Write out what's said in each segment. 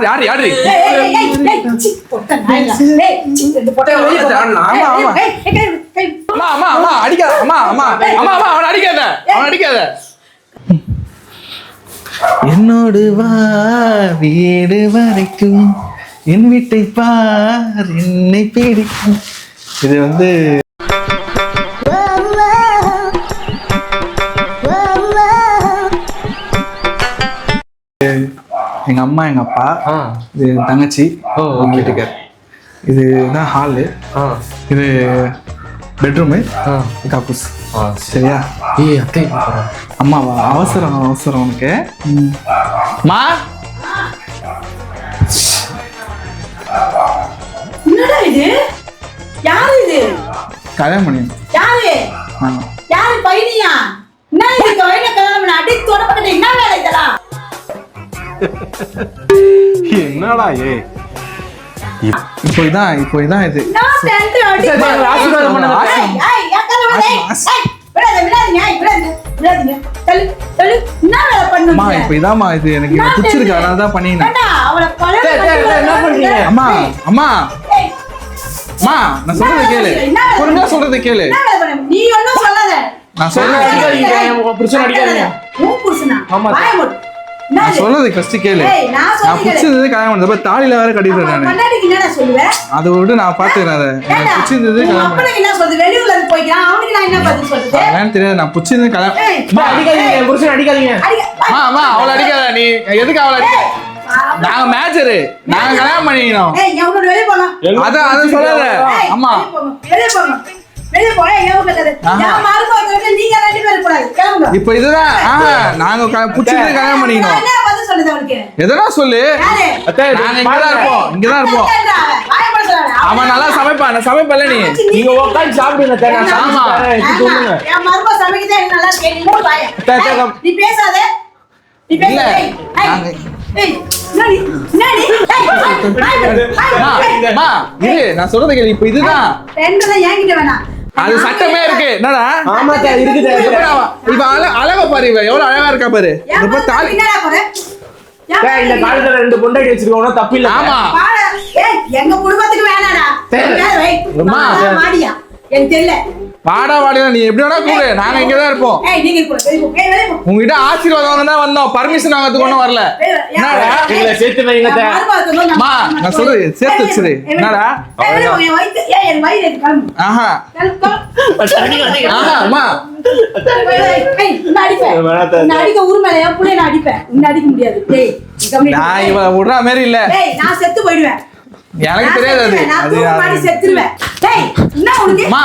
யாரு யாரு அம்மா அம்மா அம்மா அடிக்காத அம்மா அம்மா அம்மா அம்மா அவனை அடிக்காத அவனை அடிக்காத. என்னோடு வா வீடு வரைக்கும் என் வீட்டை பார் என்னை பிடிக்கும். இது வந்து எங்க அம்மா எங்க அப்பா, இது தங்கச்சி வீட்டுக்கார், இதுதான் ஹாலு, இது பெட்ரூமு, கக்கூஸ். சரியா? அம்மாவா? அவசரம் அவசரம் உனக்கு. மா என்னடா இது? யாரு இது? கல்யாணம் பண்ணி யாரு? யாரு பையனியா? என்ன இது கோயில கல்யாணம் பண்ண அடி தொடப்பட்ட என்ன வேலை இதெல்லாம்? என்னடா ஏ இப்போ இதான் இது. நான் சென்ட் அடி ஆசீர்வாதம் பண்ணுங்க. ஏய் யாக்கல வர. ஏய் விடாதீங்க. தள்ளு என்ன வேலை பண்ணுங்க? அம்மா இப்போ இதாம்மா இது எனக்கு பிடிச்சிருக்கு அதனால தான் பண்ணினேன். அண்ணா அவளை கல்யாணம் என்ன பண்றீங்க? அம்மா அம்மா அம்மா நான் சொல்றதை கேளு. பொறுமையா சொல்றதை கேளு. என்ன வேலை பண்ண? நீ ஒண்ணும் சொல்லாத. நான் சொல்றேன். அடிக்காதீங்க. புருஷன் அடிக்காதீங்க. உன் புருஷனா? வாய மூடு. நான் சொல்றதை ஃபர்ஸ்ட் கேளு. நான் பிடிச்சது கல்யாணம் பண்ணது. அப்ப தாலில வேற கட்டிட்டேன் நான். கண்ணாடிக்கு என்னடா சொல்லுவே? அதை விட்டு நான் பாத்துக்கிறேன். அதை எனக்கு பிடிச்சது கல்யாணம். அப்பனுக்கு என்ன சொல்றது? வெளியூர்ல இருந்து போய்க்கிறான். அவனுக்கு நான் என்ன பதில் சொல்றது? எனக்கு தெரியாது. நான் பிடிச்சது கல்யாணம். அடிக்காதீங்க. புருஷன் அடிக்காதீங்க. அம்மா அம்மா அவளை அடிக்காத. நீ எதுக்கு அவளை அடிக்க? நாங்க மேட்சரு. நாங்க கல்யாணம் பண்ணிக்கணும். ஏய் எவனோட வெளிய போலாம். அத சொல்லாத. அம்மா வெளிய போங்க. வெளிய போய் எவனோட கதை. நான் மார்க் வாங்குறது நீங்க ரெண்டு பேரும் கூடாது. கிளம்புங்க. இப்போ இதுதான் நாங்க பிடிச்சது கல்யாணம் பண்ணிக்கணும். என்ன பதில் சொல்லுது அவனுக்கு? எதனா சொல்லு. நாங்க இங்கதான் இருப்போம். வாய மூட சொல்லாத. அவன் நல்லா சமைப்பான். நான் சமைப்பல நீ. நீங்க உட்கார்ந்து சாப்பிடுங்க. ஆமா. சொல்லுங்க. என் மருமக சமைக்கிறதே எனக்கு நல்லா கேளு. மூடு வாய. நீ பேசாத. நீ பேசாத. ஏய் நானி அம்மா இது நான் சொல்றது கேளு. இப்போ இதுதான் ரெண்டல ஏங்கிட்ட வேணாம். அது சட்டமே இருக்கு. என்னடா? ஆமா சார் இருக்குது. இப்ப அழகா பாரு. இவ எவ்வளவு அழகா இருக்கா பாரு. இப்ப தாலி என்னடா போற? இந்த காலத்துல ரெண்டு பொண்டாட்டி வச்சிருக்கோம் தப்பு இல்ல. ஆமா. ஏய் எங்க குடும்பத்துக்கு வேணாடா. அம்மா மாடியா? எனக்கு தெரியல. வாடா வாடா நீ எப்படி வேணா கூடு. நாங்க இங்க தான் இருப்போம். ஏய் நீங்க கூட வெளிய போ. ஏய் வெளிய போ. உங்ககிட்ட ஆசீர்வாதம் வாங்க தான் வந்தோம். பர்மிஷன் வாங்கறதுக்கு ஒண்ணும் வரல. என்னடா? எங்களை சேர்த்து வைங்க சார். அம்மா நான் சொல்றது சேர்த்து வச்சிரு. என்னடா? ஏய் வெளிய போ. என் வயித்து என் வயிறு இருக்கு கிளம்பு. ஆஹா ஆஹா அம்மா ஏய் நான் அடிப்பேன். நான் அடிக்க உரிமை என் புள்ளைய நான் அடிப்பேன். உன்னை அடிக்க முடியாது. டேய் நான் இவ விடுற மாதிரி இல்ல. டேய் நான் செத்து போய்டுவேன். எனக்கு தெரியாது அது. நான் தூக்கு மாட்டி செத்துருவேன். டேய் என்ன உனக்கு? அம்மா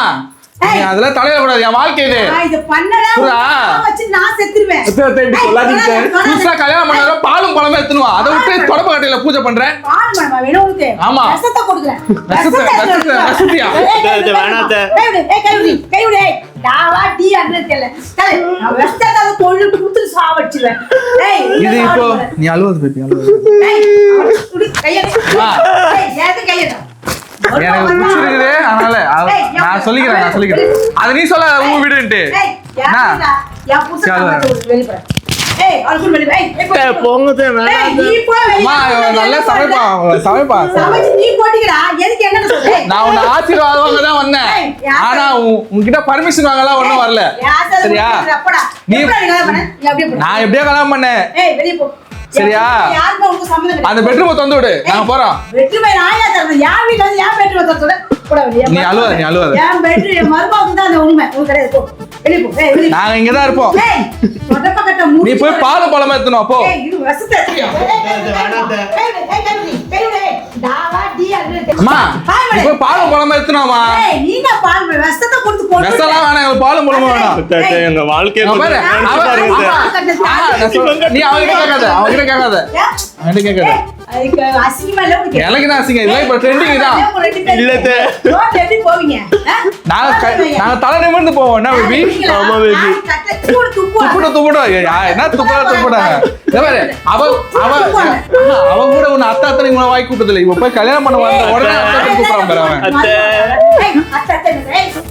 நீ அதெல்லாம் தலையில கூடாது. என் வாழ்க்கை இது. நான் இத பண்ணடா. நான் வச்சு நான் செத்துருவேன். இப்படி சொல்லாதீங்க. புதுசா கல்யாணம் பண்ணாத பாலும் பழமே எடுத்துனுவா. அதை விட்டு தொடப்ப கட்டையில பூஜை பண்றேன். பால் மரமா வேணும் உனக்கு? ஆமா. ரசத்தை கொடுக்குறேன். ரசத்தியா? வேணாத. கை விடு. டாவா டீ அண்ணேல. டேய் நான் ரசத்தை கொள்ளு குத்து சாவச்சிடுவேன். டேய் இது இப்போ நீ அழுவது பேபி அழுவது. டேய் குடி கைய. டேய் ஏது கைய. எனக்கு பிடிச்சிருக்குது அதனால நான் சொல்லிக்கிறேன். அது நீ சொல்ல உன் வீடுன்ட்டு. யா புதுசா வெளிய போற. ஏய் அல்குல் வெளிய. ஏய் போங்கதே வேணாம். நீ போ வெளிய. அம்மா நல்லா சமைப்பா. சமைச்சு நீ போடிங்கடா. எதுக்கு என்ன சொல்ற? நான் உன்னை ஆசீர்வாதம் வாங்க தான் வந்தேன். ஆனா உன்கிட்ட பர்மிஷன் வாங்கலாம் ஒண்ணும் வரல. சரியா? நீ எப்படி கல்யாணம் பண்ண? நீ அப்படியே போ. நான் எப்படியே கல்யாணம் பண்ணேன். ஏய் வெளிய போ. சரியா? யாருக்கு உங்களுக்கு சம்மதம் இல்ல. அந்த பெட்ரூமை திறந்து விடு. நாங்க போறோம். பெட்ரூமை நாயா தரணும். யார் வீட்ல வந்து யார் பெட்ரூமை திறந்து போட வெளிய. நீ அழுவாத. என் பெட்ரூம் என் மருமகளுக்கு தான் அந்த உண்மை. உன் கிடையாது போ. வெளிய போ. ஏய் வெளிய. நாங்க இங்க தான் இருப்போம். ஏய் தொடப்ப கட்ட மூடி. நீ போய் பாலும் பழமா எடுத்துனோம் போ. ஏய் இது ரசத்தை. ஏய் டாவா டீ அண்ணே. அம்மா நீ போய் பாலும் பழமா எடுத்துனோமா. ஏய் நீங்க பால் ரசத்தை கொடுத்து போடு. ரசம்லாம் வேணாம். எனக்கு பாலும் பழமா வேணும். எங்க வாழ்க்கைய பாரு. நீ அவங்கிட்ட கேட்காத. அதுக்கு அசிங்கமா இல்ல உனக்கு. எனக்கு என்ன அசிங்கம்? இதெல்லாம் இப்ப ட்ரெண்டிங் தான். இல்ல தே. ரோட்ல எப்படி போவீங்க? நாங்க தலை நிமிர்ந்து போவோம். என்ன பேபி? ஆமா பேபி. துப்புடா. என்ன துப்புடாங்க. அவ கூட உன்னை அத்தை நீங்க வாய் கூப்பிட்டது இல்லை. இப்ப போய் கல்யாணம் பண்ண வந்த உடனே அத்தை கூப்பிடுறான் பாரு அவன்.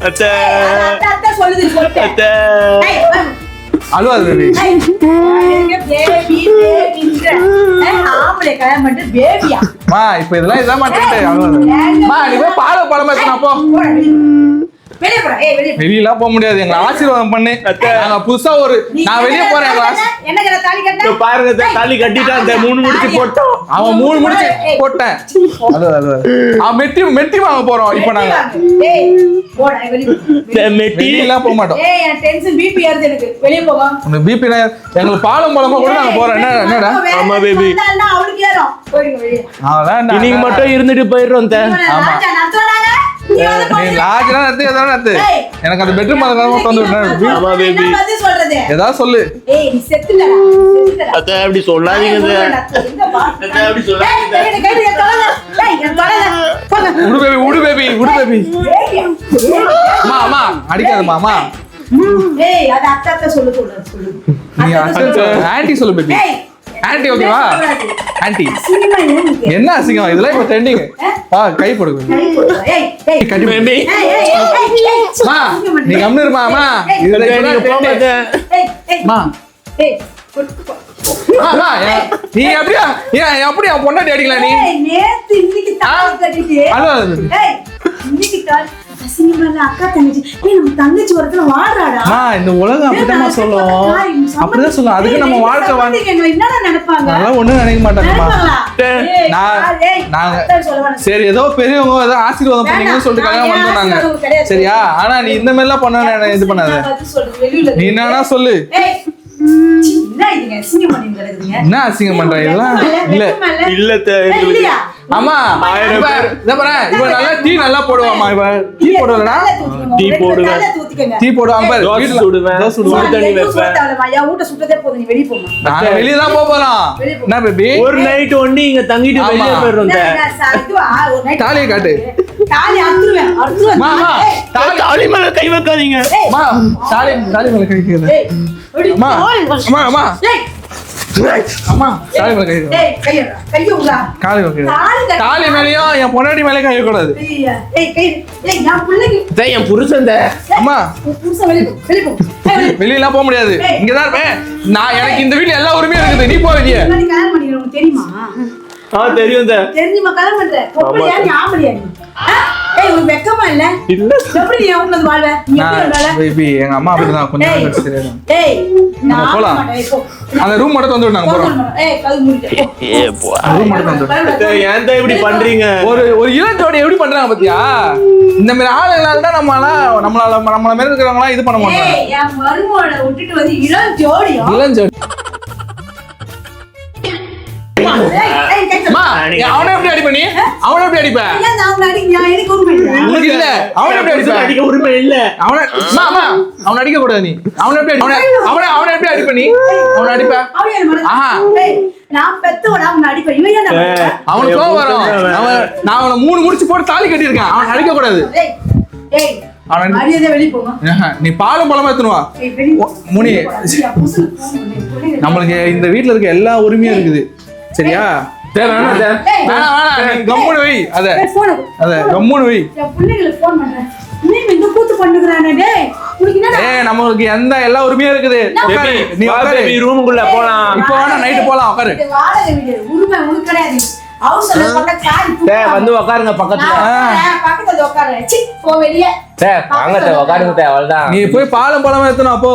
அத்தை. சொல்லுது. அழுவாது பேபி. மா இப்ப இதெல்லாம் இதான் மாட்டேன் அழுவாது. மா நீ போய் பால் பழம் பேசணும் அப்போ. வெளியெல்லாம் போக முடியாது, எங்களை ஆசீர்வாதம் பண்ணு. நாங்க புதுசா நான் வெளியே போறேன். பாருங்க தாலி கட்டிட்டா அந்த 3 முடிச்சு போட்டோம். அவன் 3 முடிச்சு போட்டேன். அவன் மெட்டி வாங்க போறோம் இப்ப நாங்க. வெளியெல்லாம் போக மாட்டோம். உனக்கு பிபி எங்களுக்கு பாலம் பழமா கூட நாங்க போறோம். என்னடா? ஆமா பேபி, அதான் இன்னைக்கு மட்டும் இருந்துட்டு போயிடுறோம். எனக்கு அந்த பெட்ரூம் ஏதாவது சொல்லு. அப்படி சொல்லாதீங்க. உடு பேபி அம்மா அடிக்காதம்மா. அம்மா ஆன்ட்டி சொல்லு பேபி. ஆன்ட்டி ஓகேவா? ஆன்ட்டி என்ன அசிங்கம் இதெல்லாம் இப்ப ட்ரெண்டிங். கை போடுங்க. நீ கம்னு இருமா. நீ எப்படி பொண்டாட்டி அடிக்கலாம் நீ? இந்த உலகம் அப்படிதான் சொல்லும். அப்படிதான் சொல்லும். அதுக்கு நம்ம வாழ்க்கை ஒண்ணும் நினைக்க மாட்டாங்கம்மா. சரி ஏதோ பெரியவங்க ஏதோ ஆசீர்வாதம் பண்ணீங்கன்னு சொல்லிட்டு கல்யாணம் பண்ணாங்க சரியா? ஆனா நீ இந்த மாதிரி எல்லாம் பண்ண இது பண்ணாத. நீ என்னன்னா சொல்லு. என்ன அசிங்கம் பண்ற இதெல்லாம்? இல்ல ஆமா இவ நல்லா டீ நல்லா போடுவாமா. இவ டீ போடுவலடா. டீ போடுவேன். டீ போடுவாங்க பாரு. தோசை சுடுவேன். தண்ணி வைப்பேன். நாங்க வெளிய தான் போறோம். என்ன பேபி? ஒரு நைட் ஒண்ணி இங்க தங்கிட்டு வெளிய போறோம். தாலியை காட்டு. மாமா தாலி மேல கை வைக்காதீங்க. தாலி மேல கை வைக்காத. அம்மா அம்மா அம்மா தாலி மேல கை தாலி மேலயும் என் பொண்டாட்டி மேலே கை வைக்கக்கூடாது. என் புருஷன் அம்மா வெளியெல்லாம் போக முடியாது. இங்கதான் இருப்பேன் நான். எனக்கு இந்த வீட்டுல எல்லா உரிமையும் இருக்குது. நீ போ வெளியே. தெரியுமா? தெரியும். தெரிஞ்சுமா கல்யாணம் பண்ற? பொம்பளையா நீ ஆம்பளையா நீ? உனக்கு வெக்கமா இல்ல? இல்ல. எப்படி நீ அவங்க வந்து வாழ்வ? நீ எப்படி வாழ்வ? பேபி எங்க அம்மா அப்படிதான் கொஞ்சம் நாள் கழிச்சு தெரியும். நம்ம போலாம். அந்த ரூம் மட்டும் வந்து நாங்க போறோம். கல் மூடிட்டு. போ. ரூம் மட்டும் வந்து. ஏன்டா இப்படி பண்றீங்க? ஒரு இளஞ்சோடி எப்படி பண்றாங்க பாத்தியா? இந்த மாதிரி ஆளுங்களால தான் நம்மள மேல இருக்கிறவங்களா இது பண்ண மாட்டாங்க. என் மருமகளை விட்டுட்டு வந்து இளஞ்சோடி. அவனை எப்படி அடிப்ப நீ? அவனை எப்படி அடிப்ப? இல்ல அவனை எப்படி அடிக்க உரிமை இல்ல. அவனை அடிக்க கூடாது நீ. அவனை எப்படி அடிப்ப நீ? அவனை அடிப்ப? அவனுக்கு கோவம் வரும். நான் அவனை 3 முடிச்சு போட்டு தாலி கட்டியிருக்கேன். அவன் அடிக்க கூடாது. நீ பாலும் பழமா எத்தனுவா முனி. நம்மளுக்கு இந்த வீட்டுல இருக்க எல்லா உரிமையும் இருக்குது சரியா? கம்முனு வை. நம்மளுக்கு எந்த எல்லா உரிமையும் இருக்குது. நீ ரூமுக்குள்ள போலாம். இப்போ வேணா நைட்டு போலாம். உட்காரு. வந்து உட்காருங்க பக்கத்துல. நீ போய் பாலம் பழமா எத்தணும். அப்போ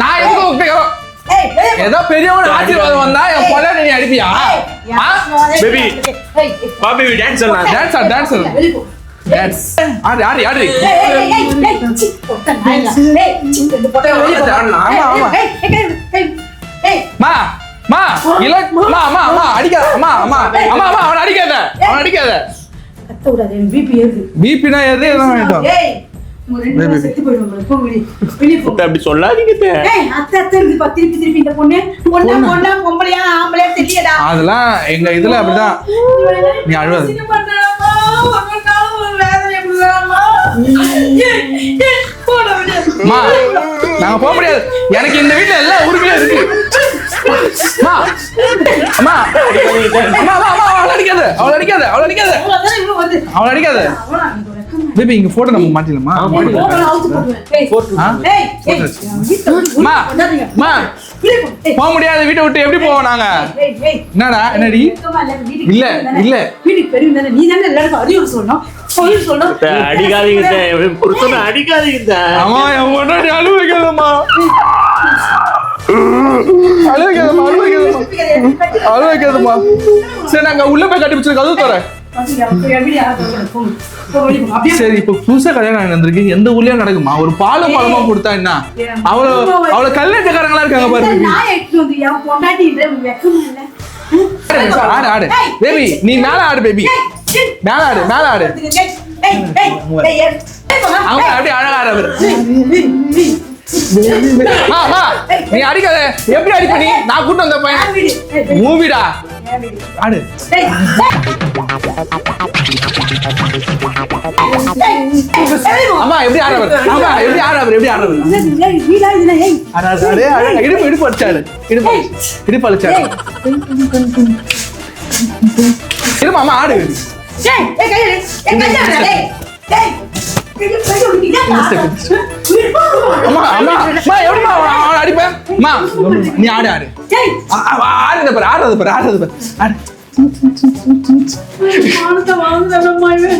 நான் எதுக்கு ஏதோ பெரியவங்க ஆசீர்வாதம் வந்தா என் பொண்டாட்டி நீ அடிப்பியா? பேபி பாபி டான்ஸ் பண்ணலாம். டான்ஸ் ஆடி அவன் அடிக்காத. பிபினா எது அப்படி சொல்லாதீங்க. அதெல்லாம் எங்க இதுல அப்படிதான். நீ அழுவாது. நாங்க போக முடியாது. எனக்கு இந்த வீட்டுல எல்லா உரிமையும் இருக்கு. அவளை அடிக்காத. பேபி இங்க போட்டோ நம்ம மாட்டிடலாமா? போக முடியாது, வீட்டை விட்டு எப்படி போவோம் நாங்க? என்னடா என்னடி? இல்ல இல்ல அடிக்காதீங்க, அடிக்காதீங்க. ஆமா, என் முன்னாடி அழுவைக்காதம்மா, அழுவைக்காதம்மா. சரி, நாங்க உள்ள போய் கட்டி பிடிச்சிருக்கோம், அதுவும் தரேன். சரி, இப்ப புதுசா கல்யாணம் நடந்திருக்கு, எந்த ஊர்லயும் நடக்குமா? ஒரு பாலமா கொடுத்தா என்ன? அவ்வளவு கல்யாணக்காரங்களா இருக்காங்க பாரு. ஆடு ஆடு பேபி, நீ மேல ஆடு பேபி, மேல ஆடு மேல ஆடு. அவங்க அப்படியே அழகா ஆடுறாரு. நீ அடிக்காத, எப்படி அடிப்ப நீ? நான் கூட்டு வந்த பையன் மூவிடா. ஆடு. அம்மா எப்படி ஆடுறாரு? ஆமா எப்படி ஆடுறாரு? எப்படி ஆடுறாரு? இடுப்பு இடுப்பு அடிச்சாடு, இடுப்பு இடுப்பு அடிச்சாடு. இருமா அம்மா ஆடு. அம்மா அம்மா எப்படிமா அடிப்பேன்? அம்மா நீ ஆடு ஆடு ஆடுறது பாரு, ஆடுறது பாரு, ஆடுறது பாரு, ஆடு.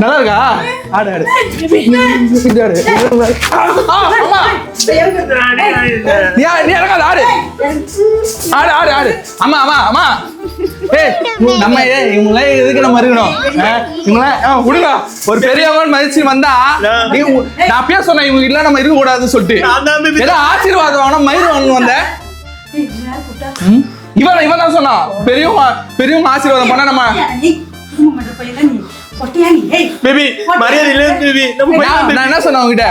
நல்லா இருக்கா? ஆடு ஆடு. நீ இறங்காத, ஆடு ஆடு ஆடு ஆடு. அம்மா அம்மா அம்மா நம்ம இவங்கள எதுக்கு நம்ம இருக்கணும்? இவங்கள விடுங்க. ஒரு பெரியவங்க மதிச்சு வந்தா, நான் அப்பயே சொன்னேன் இவங்க இல்ல நம்ம இருக்க கூடாதுன்னு சொல்லிட்டு. ஏதோ ஆசீர்வாதம் வேணும் மயிறு வாங்கணும் வந்த. இவன் தான் சொன்னான் பெரியவங்க ஆசீர்வாதம் பண்ண நம்ம. பேபி மரியாதை இல்ல பேபி. நான் என்ன சொன்னேன் உங்ககிட்ட?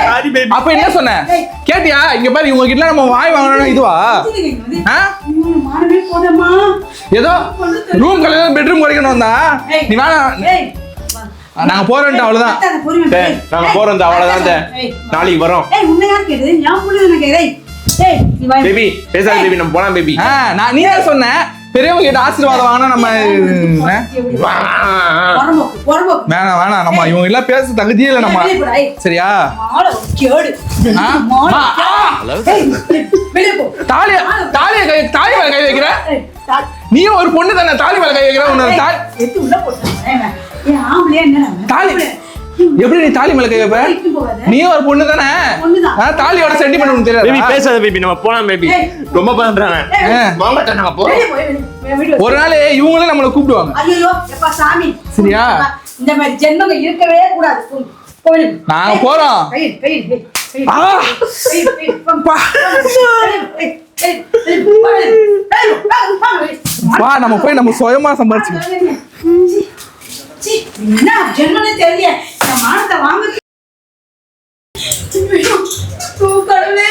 அப்ப என்ன சொன்னேன் கேட்டியா? இங்க பாரு, இவங்க கிட்ட நம்ம வாய் வாங்கணும். இதுவா ஏதோ ரூம் கலையில பெட்ரூம் குறைக்கணும் வந்தா நீ வேணா. நாங்க போறோம் அவ்வளவுதான். நாங்க போறோம் அவ்வளவுதான். நாளைக்கு வரோம். பேபி பேசாத பேபி, நம்ம போலாம் பேபி. நான் நீ தான் சொன்ன பெரியவங்க கிட்ட ஆசீர்வாதம் வாங்கினா நம்ம. வேணாம் வேணாம், நம்ம இவங்க எல்லாம் பேச தகுதியே இல்லை நம்ம. சரியா? தாலி மேல கை வைக்கிற நீயும் ஒரு பொண்ணு தானே? தாலி மேல கை வைக்கிற உன்னோட தாலி எப்படி நீ தாலி மேல கை வைப்ப? நீயும் ஒரு பொண்ணு தானே? தாலியோட சென்டிமெண்ட் உனக்கு தெரியாது? பேபி பேசாத பேபி, நம்ம போலாம் பேபி. ரொம்ப பண்றாங்க. நாங்க போறோம். ஒரு நாள் இவங்களே நம்மள கூப்பிடுவாங்க. ஐயோ எப்பா சாமி, சரியா? இந்த மாதிரி ஜென்மங்க இருக்கவே கூடாது. நாங்க போறோம். வா நம்ம போய் நம்ம சுயமா சம்பாதிச்சு என்ன ஜென்மனே தெரியல. நான் மானத்தை வாங்க கடவுளே.